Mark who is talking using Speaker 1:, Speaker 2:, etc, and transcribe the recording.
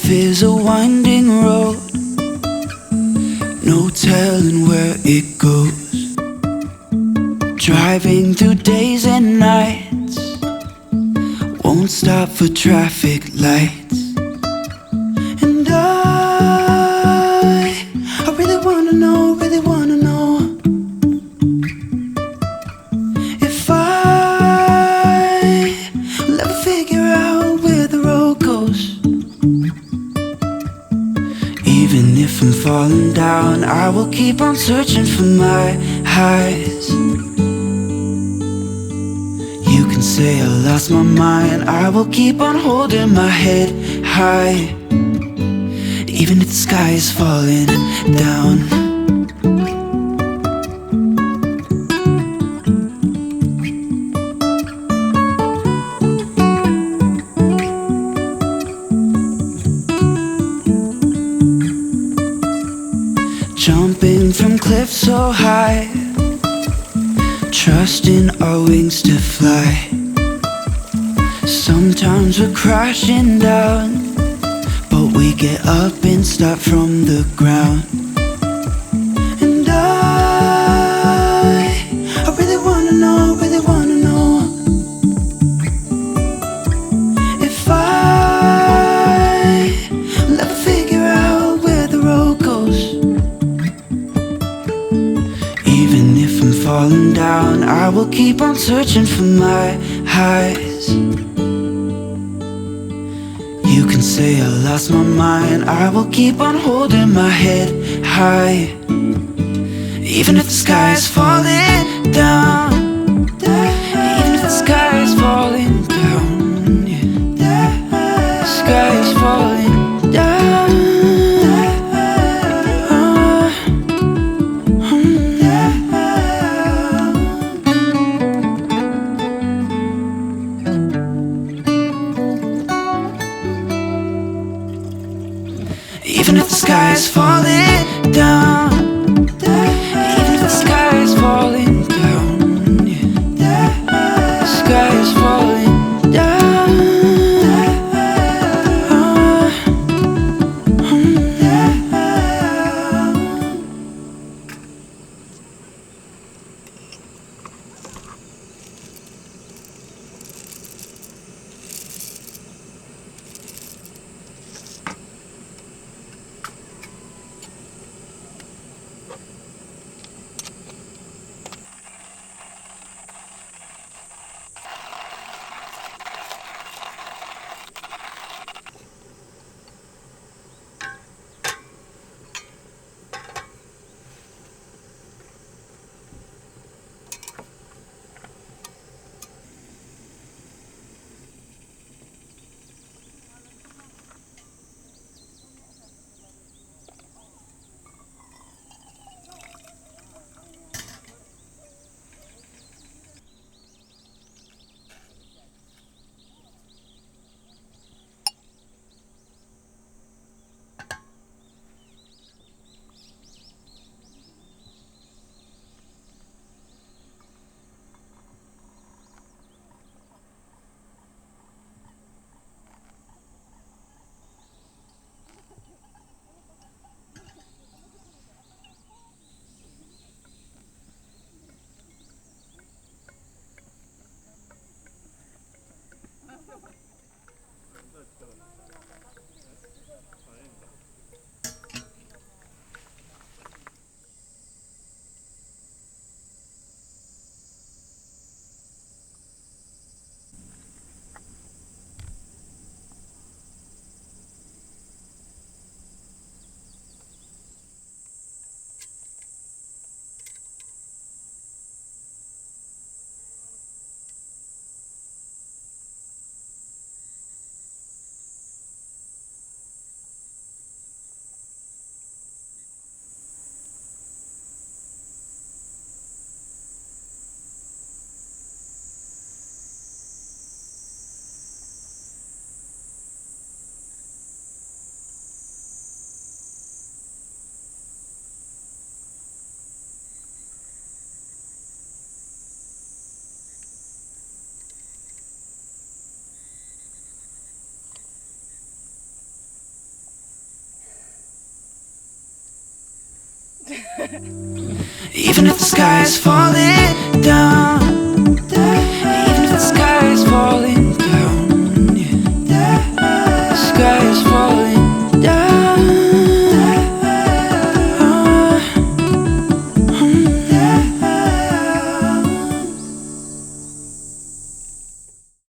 Speaker 1: Life is a winding road, no telling where it goes. Driving through days and nights, won't stop for traffic lights. And I really wanna know, really wanna know if I'll ever figure out where the road goes. Even if I'm falling down, I will keep on searching for my highs. You can say I lost my mind, I will keep on holding my head high. Even if the sky is falling down. Jumping from cliffs so high, trusting our wings to fly. Sometimes we're crashing down, but we get up and start from the ground. And I really wanna know, really wanna know if I'll ever figure out where the road goes. Even if I'm falling down, I will keep on searching for my highs. You can say I lost my mind, I will keep on holding my head high. Even if the sky is falling down, even if the sky is falling down, yeah. The sky is falling down. Even if the sky is falling down, even if the sky is falling Even if the sky is falling down.